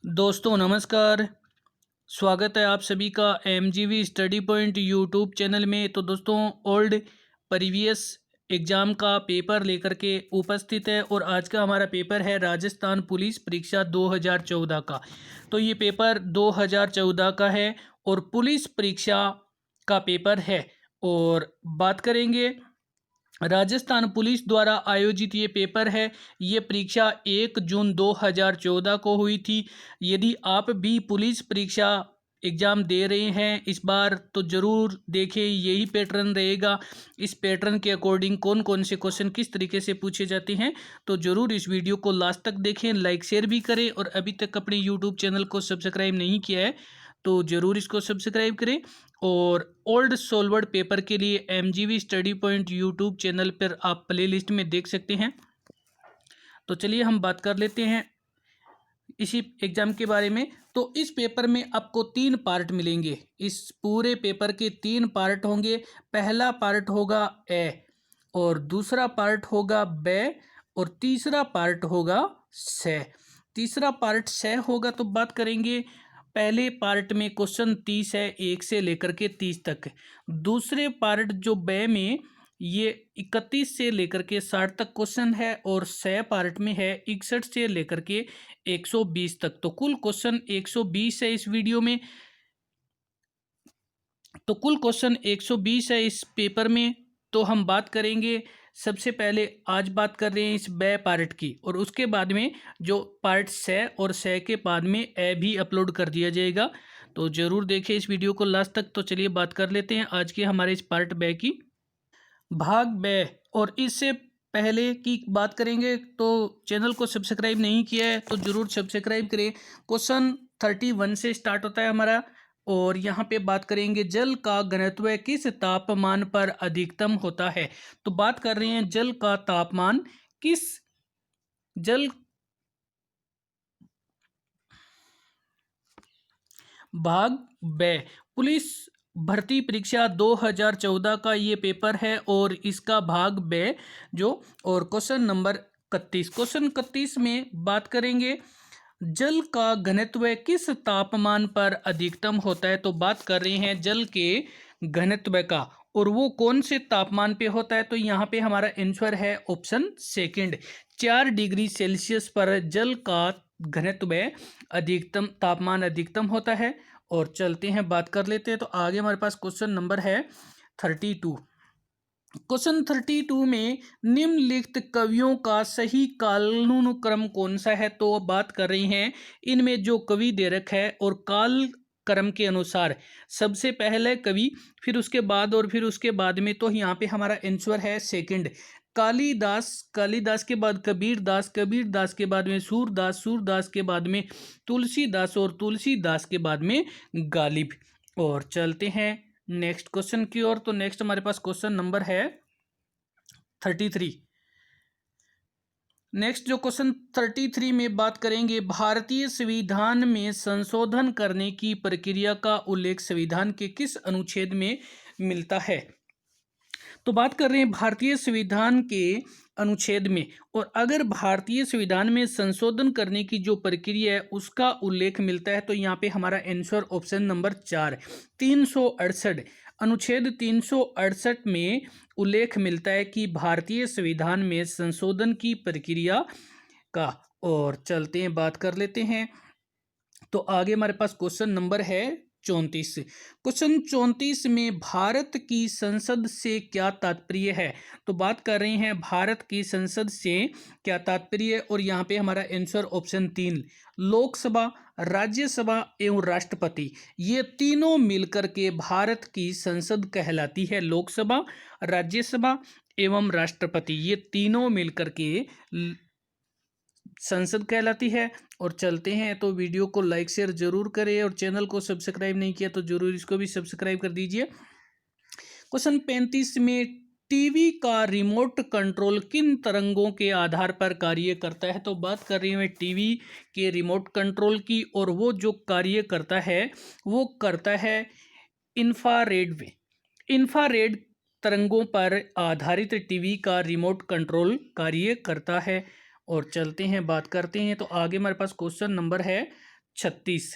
दोस्तों नमस्कार। स्वागत है आप सभी का एमजीवी स्टडी पॉइंट यूट्यूब चैनल में। तो दोस्तों ओल्ड प्रीवियस एग्ज़ाम का पेपर लेकर के उपस्थित है और आज का हमारा पेपर है राजस्थान पुलिस परीक्षा 2014 का। तो ये पेपर 2014 का है और पुलिस परीक्षा का पेपर है। और बात करेंगे राजस्थान पुलिस द्वारा आयोजित ये पेपर है। ये परीक्षा 1 जून 2014 को हुई थी। यदि आप भी पुलिस परीक्षा एग्ज़ाम दे रहे हैं इस बार तो ज़रूर देखें, यही पैटर्न रहेगा। इस पैटर्न के अकॉर्डिंग कौन कौन से क्वेश्चन किस तरीके से पूछे जाते हैं, तो ज़रूर इस वीडियो को लास्ट तक देखें, लाइक शेयर भी करें और अभी तक अपने यूट्यूब चैनल को सब्सक्राइब नहीं किया है तो ज़रूर इसको सब्सक्राइब करें। और ओल्ड सोलवर्ड पेपर के लिए एमजीवी स्टडी पॉइंट यूट्यूब चैनल पर आप प्लेलिस्ट में देख सकते हैं। तो चलिए हम बात कर लेते हैं इसी एग्ज़ाम के बारे में। तो इस पेपर में आपको 3 पार्ट मिलेंगे। इस पूरे पेपर के 3 पार्ट होंगे। पहला पार्ट होगा ए और दूसरा पार्ट होगा बे और तीसरा पार्ट होगा से। तीसरा पार्ट से होगा। तो बात करेंगे पहले पार्ट में क्वेश्चन 30 है 1 से लेकर के 30 तक। दूसरे पार्ट जो बे में ये 31 से लेकर के 60 तक क्वेश्चन है और से पार्ट में है 61 से लेकर के 120 तक। तो कुल क्वेश्चन 120 है इस वीडियो में। तो कुल क्वेश्चन 120 है इस पेपर में। तो हम बात करेंगे सबसे पहले, आज बात कर रहे हैं इस बे पार्ट की और उसके बाद में जो पार्ट से और से के बाद में ए भी अपलोड कर दिया जाएगा। तो ज़रूर देखें इस वीडियो को लास्ट तक। तो चलिए बात कर लेते हैं आज के हमारे इस पार्ट बे की। भाग बे। और इससे पहले की बात करेंगे तो चैनल को सब्सक्राइब नहीं किया है तो ज़रूर सब्सक्राइब करें। क्वेश्चन 31 से स्टार्ट होता है हमारा और यहाँ पे बात करेंगे जल का घनत्व किस तापमान पर अधिकतम होता है। तो बात कर रहे हैं जल का तापमान किस जल भाग बे। पुलिस भर्ती परीक्षा 2014 का ये पेपर है और इसका भाग बे जो और क्वेश्चन नंबर 31। क्वेश्चन 31 में बात करेंगे जल का घनत्व किस तापमान पर अधिकतम होता है। तो बात कर रहे हैं जल के घनत्व का और वो कौन से तापमान पे होता है। तो यहाँ पे हमारा आंसर है ऑप्शन सेकंड। 4 डिग्री सेल्सियस पर जल का घनत्व अधिकतम तापमान अधिकतम होता है। और चलते हैं बात कर लेते हैं। तो आगे हमारे पास क्वेश्चन नंबर है 32। क्वेश्चन 32 में निम्नलिखित कवियों का सही कालानुक्रम कौन सा है। तो बात कर रही हैं इनमें जो कवि दे रखा है और काल क्रम के अनुसार सबसे पहले कवि, फिर उसके बाद और फिर उसके बाद में। तो यहाँ पे हमारा आंसर है सेकंड कालिदास। कालिदास के बाद कबीर दास, कबीर दास के बाद में सूरदास, सूरदास के बाद में तुलसीदास और तुलसीदास के बाद में गालिब। और चलते हैं नेक्स्ट क्वेश्चन की ओर। तो नेक्स्ट हमारे पास क्वेश्चन नंबर है 33। नेक्स्ट जो क्वेश्चन 33 में बात करेंगे भारतीय संविधान में संशोधन करने की प्रक्रिया का उल्लेख संविधान के किस अनुच्छेद में मिलता है। तो बात कर रहे हैं भारतीय संविधान के अनुच्छेद में। और अगर भारतीय संविधान में संशोधन करने की जो प्रक्रिया है उसका उल्लेख मिलता है तो यहाँ पे हमारा आंसर ऑप्शन नंबर 4 368 अनुच्छेद 368 में उल्लेख मिलता है कि भारतीय संविधान में संशोधन की प्रक्रिया का। और चलते हैं बात कर लेते हैं। तो आगे हमारे पास क्वेश्चन नंबर है 34। क्वेश्चन 34 में भारत की संसद से क्या तात्पर्य है। तो बात कर रहे हैं भारत की संसद से क्या तात्पर्य है और यहाँ पे हमारा आंसर ऑप्शन 3 लोकसभा, राज्यसभा एवं राष्ट्रपति। ये तीनों मिलकर के भारत की संसद कहलाती है। लोकसभा, राज्यसभा एवं राष्ट्रपति ये तीनों मिलकर के संसद कहलाती है। और चलते हैं तो वीडियो को लाइक शेयर जरूर करें और चैनल को सब्सक्राइब नहीं किया तो जरूर इसको भी सब्सक्राइब कर दीजिए। क्वेश्चन 35 में टीवी का रिमोट कंट्रोल किन तरंगों के आधार पर कार्य करता है। तो बात कर रही हूँ टीवी के रिमोट कंट्रोल की और वो जो कार्य करता है वो करता है इंफ्रारेड में। इंफ्रारेड तरंगों पर आधारित टीवी का रिमोट कंट्रोल कार्य करता है। और चलते हैं बात करते हैं। तो आगे हमारे पास क्वेश्चन नंबर है 36।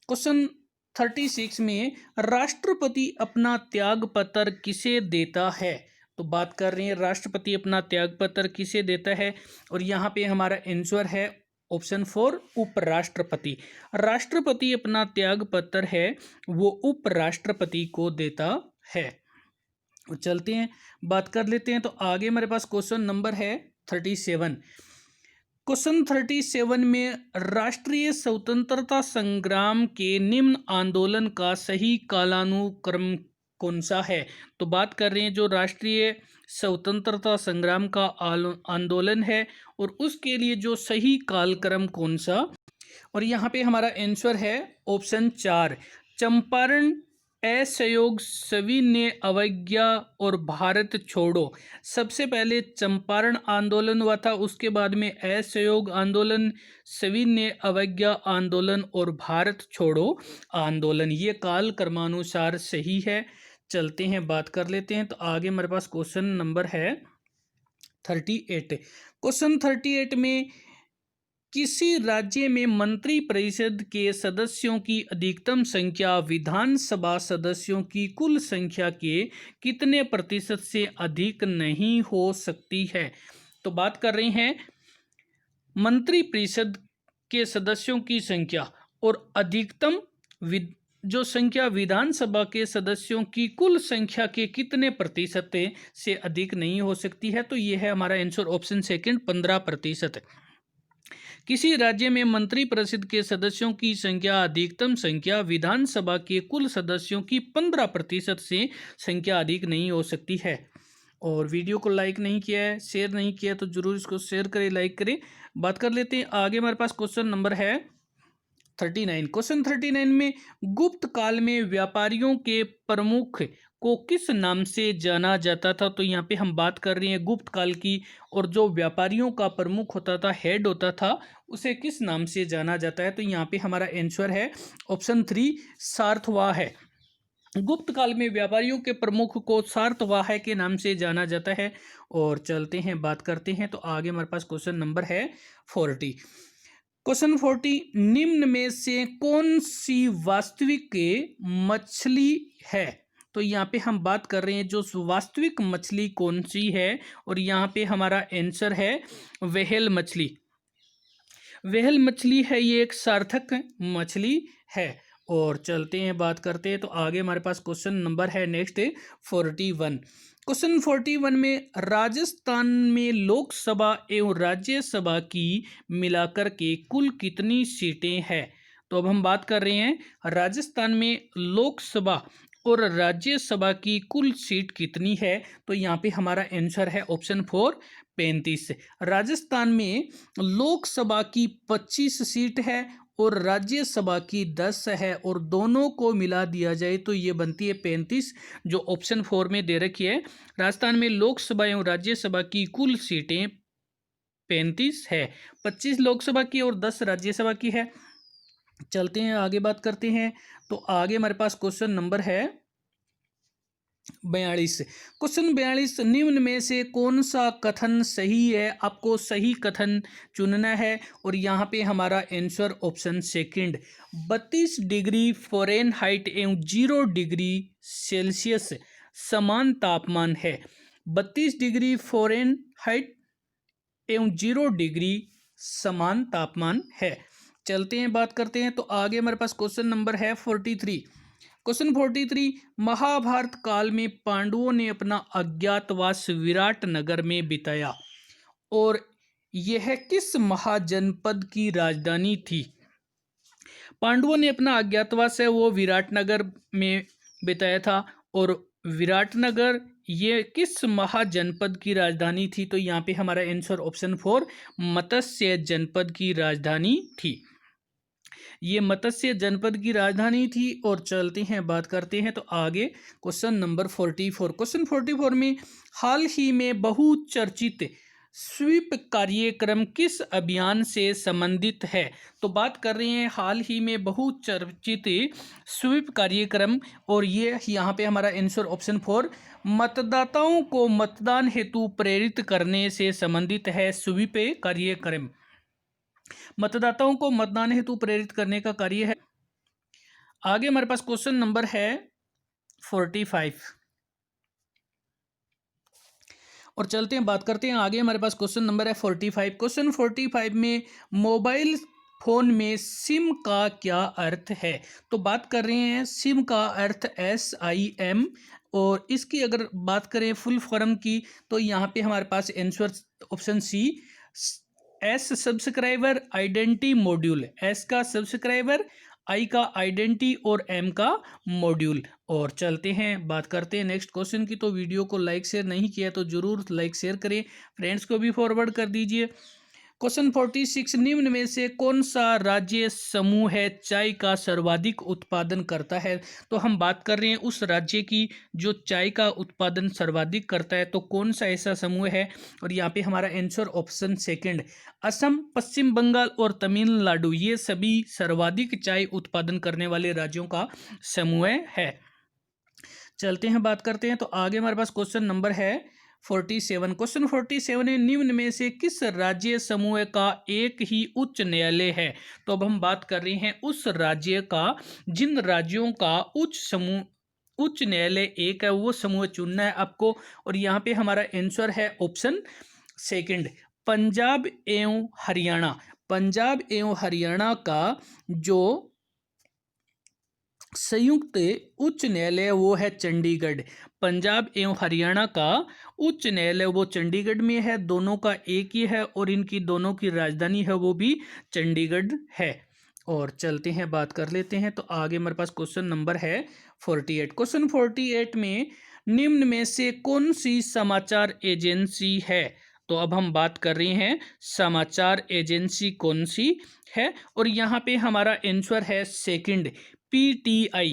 क्वेश्चन 36 में राष्ट्रपति अपना त्याग पत्र किसे देता है? तो बात कर रहे हैं राष्ट्रपति अपना त्याग पत्र किसे देता है, और यहाँ पे हमारा आंसर है ऑप्शन 4 उपराष्ट्रपति। राष्ट्रपति अपना त्याग पत्र है वो उपराष्ट्रपति को देता है। तो चलते हैं बात कर लेते हैं। तो आगे हमारे पास क्वेश्चन नंबर है 37। क्वेश्चन 37 में राष्ट्रीय स्वतंत्रता संग्राम के निम्न आंदोलन का सही कालानुक्रम कौन सा है? तो बात कर रहे हैं जो राष्ट्रीय स्वतंत्रता संग्राम का आंदोलन है और उसके लिए जो सही कालक्रम कौन सा, और यहाँ पे हमारा आंसर है ऑप्शन 4 चंपारण, असहयोग, सविनय अवज्ञा और भारत छोड़ो। सबसे पहले चंपारण आंदोलन हुआ था, उसके बाद में असहयोग आंदोलन, सविनय अवज्ञा आंदोलन और भारत छोड़ो आंदोलन। ये काल क्रमानुसार सही है। चलते हैं बात कर लेते हैं। तो आगे हमारे पास क्वेश्चन नंबर है 38। क्वेश्चन 38 में किसी राज्य में मंत्रिपरिषद के सदस्यों की अधिकतम संख्या विधानसभा सदस्यों की कुल संख्या के कितने प्रतिशत से अधिक नहीं हो सकती है? तो बात कर रहे हैं मंत्रिपरिषद के सदस्यों की संख्या और अधिकतम जो संख्या विधानसभा के सदस्यों की कुल संख्या के कितने प्रतिशत से अधिक नहीं हो सकती है? तो यह है हमारा आंसर ऑप्शन सेकंड 15%। किसी राज्य में मंत्रिपरिषद के सदस्यों की संख्या अधिकतम संख्या विधानसभा के कुल सदस्यों की 15% से संख्या अधिक नहीं हो सकती है। और वीडियो को लाइक नहीं किया है, शेयर नहीं किया, तो जरूर इसको शेयर करें, लाइक करें। बात कर लेते हैं आगे हमारे पास क्वेश्चन नंबर है 39। क्वेश्चन 39 में गुप्त काल में व्यापारियों के प्रमुख को किस नाम से जाना जाता था? तो यहाँ पे हम बात कर रहे हैं गुप्त काल की, और जो व्यापारियों का प्रमुख होता था, हेड होता था, उसे किस नाम से जाना जाता है? तो यहाँ पे हमारा आंसर है ऑप्शन 3 सार्थवाह है। गुप्त काल में व्यापारियों के प्रमुख को सार्थवाह के नाम से जाना जाता है। और चलते हैं बात करते हैं। तो आगे हमारे पास क्वेश्चन नंबर है 40। क्वेश्चन 40 निम्न में से कौन सी वास्तविक मछली है? तो यहाँ पे हम बात कर रहे हैं जो वास्तविक मछली कौन सी है, और यहाँ पे हमारा आंसर है व्हेल मछली। व्हेल मछली है, ये एक सार्थक मछली है। और चलते हैं बात करते हैं। तो आगे हमारे पास क्वेश्चन नंबर है नेक्स्ट 41। क्वेश्चन 41 में राजस्थान में लोकसभा एवं राज्यसभा की मिलाकर के कुल कितनी सीटें हैं? तो अब हम बात कर रहे हैं राजस्थान में लोकसभा और राज्यसभा की कुल सीट कितनी है? तो यहाँ पे हमारा आंसर है ऑप्शन 4 35। राजस्थान में लोकसभा की 25 सीट है और राज्यसभा की 10 है, और दोनों को मिला दिया जाए तो ये बनती है 35, जो ऑप्शन 4 में दे रखी है। राजस्थान में लोकसभा एवं राज्यसभा की कुल सीटें 35 है, 25 लोकसभा की और 10 राज्यसभा की है। चलते हैं आगे बात करते हैं। तो आगे हमारे पास क्वेश्चन नंबर है 42। क्वेश्चन 42 निम्न में से कौन सा कथन सही है? आपको सही कथन चुनना है, और यहाँ पे हमारा answer option second 32 degree Fahrenheit एवं 0 डिग्री सेल्सियस समान तापमान है। 32 डिग्री फ़ारेनहाइट एवं 0 डिग्री समान तापमान है। चलते हैं बात करते हैं। तो आगे हमारे पास क्वेश्चन नंबर है 43। क्वेश्चन 43 महाभारत काल में पांडवों ने अपना अज्ञातवास विराट नगर में बिताया, और यह किस महाजनपद की राजधानी थी? पांडवों ने अपना अज्ञातवास है वो विराटनगर में बिताया था, और विराटनगर ये किस महाजनपद की राजधानी थी? तो यहाँ पे हमारा आंसर ऑप्शन 4 मत्स्य जनपद की राजधानी थी। ये मत्स्य जनपद की राजधानी थी। और चलते हैं बात करते हैं। तो आगे क्वेश्चन नंबर 44। क्वेश्चन 44 में हाल ही में बहुचर्चित स्वीप कार्यक्रम किस अभियान से संबंधित है? तो बात कर रहे हैं हाल ही में बहुचर्चित स्वीप कार्यक्रम, और ये यहाँ पे हमारा आंसर ऑप्शन 4 मतदाताओं को मतदान हेतु प्रेरित करने से संबंधित है स्वीप कार्यक्रम। मतदाताओं को मतदान हेतु प्रेरित करने का कार्य है। आगे हमारे पास क्वेश्चन नंबर है 45 और चलते हैं बात करते हैं आगे। हमारे पास क्वेश्चन नंबर है 45। क्वेश्चन 45 में मोबाइल फोन में सिम का क्या अर्थ है? तो बात कर रहे हैं सिम का अर्थ SIM, और इसकी अगर बात करें फुल फॉर्म की तो यहाँ पे हमारे पास answer option C, S subscriber identity module, S का सब्सक्राइबर, आई का आइडेंटिटी और एम का मॉड्यूल। और चलते हैं बात करते हैं नेक्स्ट क्वेश्चन की। तो वीडियो को लाइक शेयर नहीं किया तो जरूर लाइक शेयर करें, फ्रेंड्स को भी फॉरवर्ड कर दीजिए। क्वेश्चन 46, निम्न में से कौन सा राज्य समूह है चाय का सर्वाधिक उत्पादन करता है? तो हम बात कर रहे हैं उस राज्य की जो चाय का उत्पादन सर्वाधिक करता है, तो कौन सा ऐसा समूह है? और यहाँ पे हमारा आंसर ऑप्शन सेकंड, असम, पश्चिम बंगाल और तमिलनाडु, ये सभी सर्वाधिक चाय उत्पादन करने वाले राज्यों का समूह है। चलते हैं बात करते हैं। तो आगे हमारे पास क्वेश्चन नंबर है 47। क्वेश्चन 47 है, निम्न में से किस राज्य समूह का एक ही उच्च न्यायालय है? तो अब हम बात कर रहे हैं उस राज्य का जिन राज्यों का उच्च न्यायालय एक है, वो समूह चुनना है आपको। और यहाँ पे हमारा आंसर है ऑप्शन सेकंड, पंजाब एवं हरियाणा। पंजाब एवं हरियाणा का जो संयुक्त उच्च न्यायालय वो है चंडीगढ़। पंजाब एवं हरियाणा का उच्च न्यायालय वो चंडीगढ़ में है, दोनों का एक ही है और इनकी दोनों की राजधानी है वो भी चंडीगढ़ है। और चलते हैं बात कर लेते हैं। तो आगे हमारे पास क्वेश्चन नंबर है 48। क्वेश्चन 48 में निम्न में से कौन सी समाचार एजेंसी है? तो अब हम बात कर रहे हैं समाचार एजेंसी कौन सी है, और यहाँ पे हमारा आंसर है सेकंड, PTI।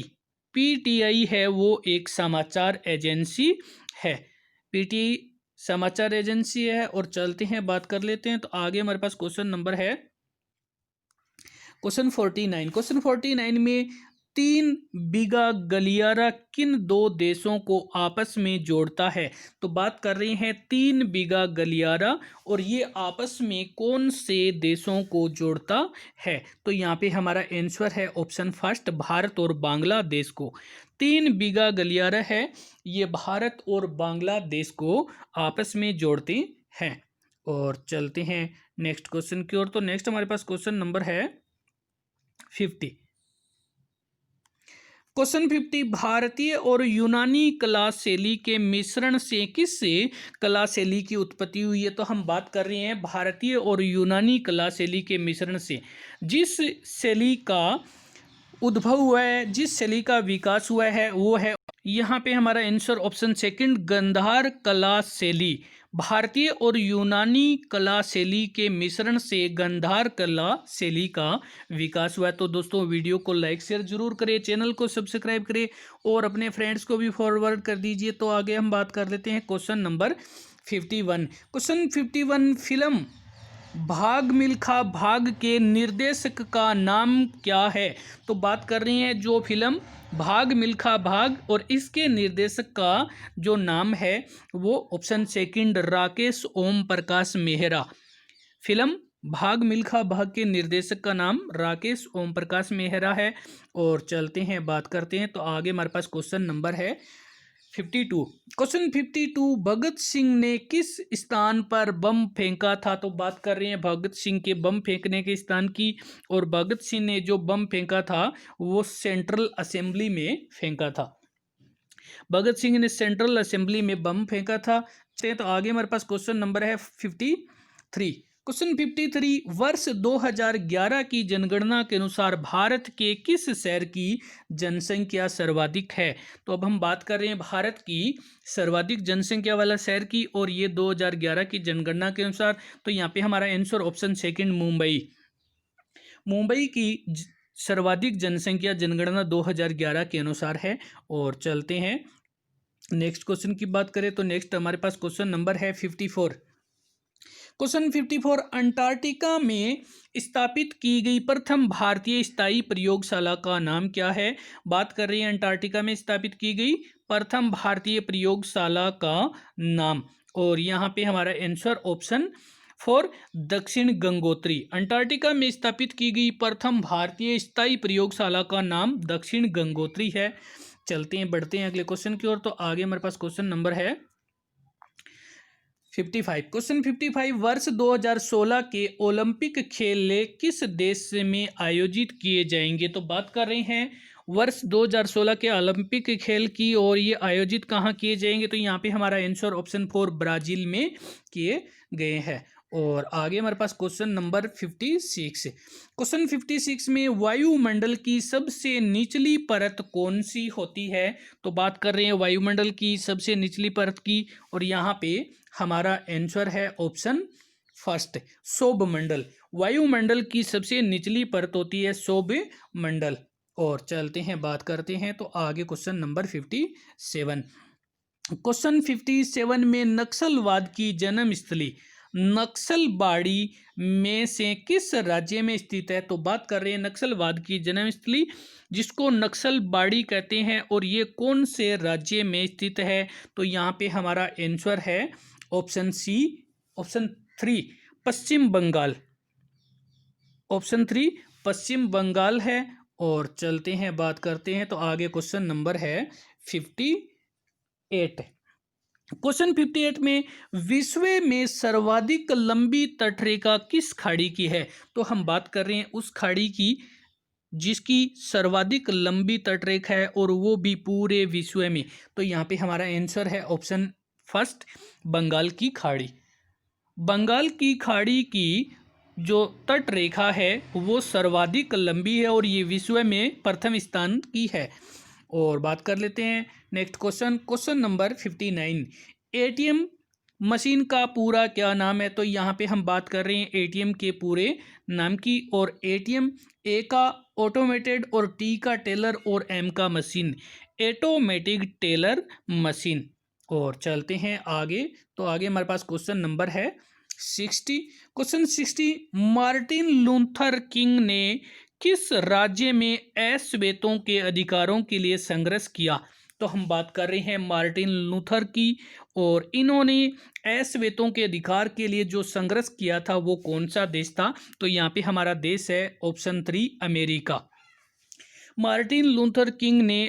PTI है वो एक समाचार एजेंसी है, PTI समाचार एजेंसी है। और चलते हैं बात कर लेते हैं। तो आगे हमारे पास क्वेश्चन नंबर है क्वेश्चन 49। क्वेश्चन 49 में 3 बीघा गलियारा किन दो देशों को आपस में जोड़ता है? तो बात कर रहे हैं 3 बीघा गलियारा, और ये आपस में कौन से देशों को जोड़ता है? तो यहाँ पे हमारा आंसर है ऑप्शन फर्स्ट, भारत और बांग्लादेश को। 3 बीघा गलियारा है, ये भारत और बांग्लादेश को आपस में जोड़ते हैं। और चलते हैं नेक्स्ट क्वेश्चन की ओर। तो नेक्स्ट हमारे पास क्वेश्चन नंबर है 50। क्वेश्चन 50, भारतीय और यूनानी कला शैली के मिश्रण से किस कला शैली की उत्पत्ति हुई है? तो हम बात कर रहे हैं भारतीय और यूनानी कला शैली के मिश्रण से जिस शैली का उद्भव हुआ है, जिस शैली का विकास हुआ है वो है, यहाँ पे हमारा आंसर ऑप्शन सेकंड, गांधार कला शैली। भारतीय और यूनानी कला शैली के मिश्रण से गांधार कला शैली का विकास हुआ है। तो दोस्तों वीडियो को लाइक शेयर जरूर करें, चैनल को सब्सक्राइब करें और अपने फ्रेंड्स को भी फॉरवर्ड कर दीजिए। तो आगे हम बात कर लेते हैं क्वेश्चन नंबर 51। क्वेश्चन 51, फिल्म भाग मिल्खा भाग के निर्देशक का नाम क्या है? तो बात कर रही हैं जो फिल्म भाग मिल्खा भाग, और इसके निर्देशक का जो नाम है वो option second, Rakesh Om Prakash Mehra. Film भाग मिल्खा भाग के निर्देशक का नाम राकेश ओम प्रकाश मेहरा है। और चलते हैं बात करते हैं। तो आगे हमारे पास क्वेश्चन नंबर है 52। क्वेश्चन 52, भगत सिंह ने किस स्थान पर बम फेंका था? तो बात कर रहे हैं भगत सिंह के बम फेंकने के स्थान की, और भगत सिंह ने जो बम फेंका था वो सेंट्रल असेंबली में फेंका था। भगत सिंह ने सेंट्रल असेंबली में बम फेंका था। तो आगे हमारे पास क्वेश्चन नंबर है 53। क्वेश्चन 53, वर्ष 2011 की जनगणना के अनुसार भारत के किस शहर की जनसंख्या सर्वाधिक है? तो अब हम बात कर रहे हैं भारत की सर्वाधिक जनसंख्या वाला शहर की, और ये 2011 की जनगणना के अनुसार, तो यहाँ पे हमारा answer option second, Mumbai. Mumbai की सर्वाधिक जनसंख्या जनगणना 2011 के अनुसार है। और चलते हैं नेक्स्ट क्वेश्चन की बात करें। तो नेक्स्ट हमारे पास क्वेश्चन नंबर है 54। क्वेश्चन 54, अंटार्कटिका में स्थापित की गई प्रथम भारतीय स्थायी प्रयोगशाला का नाम क्या है? बात कर रही है अंटार्कटिका में स्थापित की गई प्रथम भारतीय प्रयोगशाला का नाम, और यहाँ पे हमारा आंसर ऑप्शन फॉर दक्षिण गंगोत्री। अंटार्कटिका में स्थापित की गई प्रथम भारतीय स्थायी प्रयोगशाला का नाम दक्षिण गंगोत्री है। चलते हैं, बढ़ते हैं अगले क्वेश्चन की ओर। तो आगे हमारे पास क्वेश्चन नंबर है 55। क्वेश्चन 55, वर्ष 2016 के ओलंपिक खेल किस देश में आयोजित किए जाएंगे? तो बात कर रहे हैं वर्ष 2016 के ओलंपिक खेल की, और ये आयोजित कहाँ किए जाएंगे? तो यहाँ पे हमारा आंसर ऑप्शन 4 ब्राजील में किए गए हैं। और आगे हमारे पास क्वेश्चन नंबर 56। क्वेश्चन 56 में वायुमंडल की सबसे निचली परत कौन सी होती है? तो बात कर रहे हैं वायुमंडल की सबसे निचली परत की, और यहाँ पे हमारा आंसर है ऑप्शन फर्स्ट सौरमंडल। वायुमंडल की सबसे निचली परत होती है सौरमंडल। और चलते हैं, बात करते हैं तो आगे क्वेश्चन नंबर 57। क्वेश्चन 57 में नक्सलवाद की जन्मस्थली नक्सलबाड़ी में से किस राज्य में स्थित है? तो बात कर रहे हैं नक्सलवाद की जन्मस्थली जिसको नक्सलबाड़ी कहते हैं, और ये कौन से राज्य में स्थित है? तो यहाँ पे हमारा आंसर है ऑप्शन सी, ऑप्शन 3 पश्चिम बंगाल। ऑप्शन 3 पश्चिम बंगाल है। और चलते हैं, बात करते हैं तो आगे क्वेश्चन नंबर है 58। क्वेश्चन 58 में विश्व में सर्वाधिक लंबी तटरेखा किस खाड़ी की है? तो हम बात कर रहे हैं उस खाड़ी की जिसकी सर्वाधिक लंबी तटरेखा है, और वो भी पूरे विश्व में। तो यहाँ पे हमारा आंसर है ऑप्शन फर्स्ट बंगाल की खाड़ी। बंगाल की खाड़ी की जो तट रेखा है वो सर्वाधिक लंबी है, और ये विश्व में प्रथम स्थान की है। और बात कर लेते हैं next question, question number 59। ATM machine का पूरा क्या नाम है? तो यहाँ पे हम बात कर रहे हैं एटीएम के पूरे नाम की, और एटीएम ए का ऑटोमेटेड, और टी का टेलर, और एम का मशीन ऑटोमेटिक टेलर मशीन। और चलते हैं आगे, तो आगे हमारे पास क्वेश्चन नंबर है 60। क्वेश्चन 60, मार्टिन लूथर किंग ने किस राज्य में अश्वेतों के अधिकारों के लिए संघर्ष किया? तो हम बात कर रहे हैं मार्टिन लूथर की, और इन्होंने अश्वेतों के अधिकार के लिए जो संघर्ष किया था वो कौन सा देश था? तो यहाँ पे हमारा देश है option 3 America. Martin Luther king ने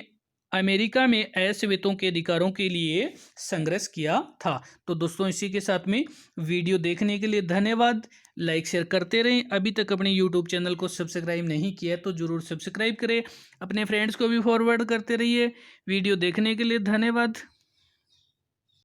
अमेरिका में अश्वेतों के अधिकारों के लिए संघर्ष किया था। तो दोस्तों इसी के साथ में वीडियो देखने के लिए धन्यवाद। लाइक शेयर करते रहें। अभी तक अपने यूट्यूब चैनल को सब्सक्राइब नहीं किया तो ज़रूर सब्सक्राइब करें। अपने फ्रेंड्स को भी फॉरवर्ड करते रहिए। वीडियो देखने के लिए धन्यवाद।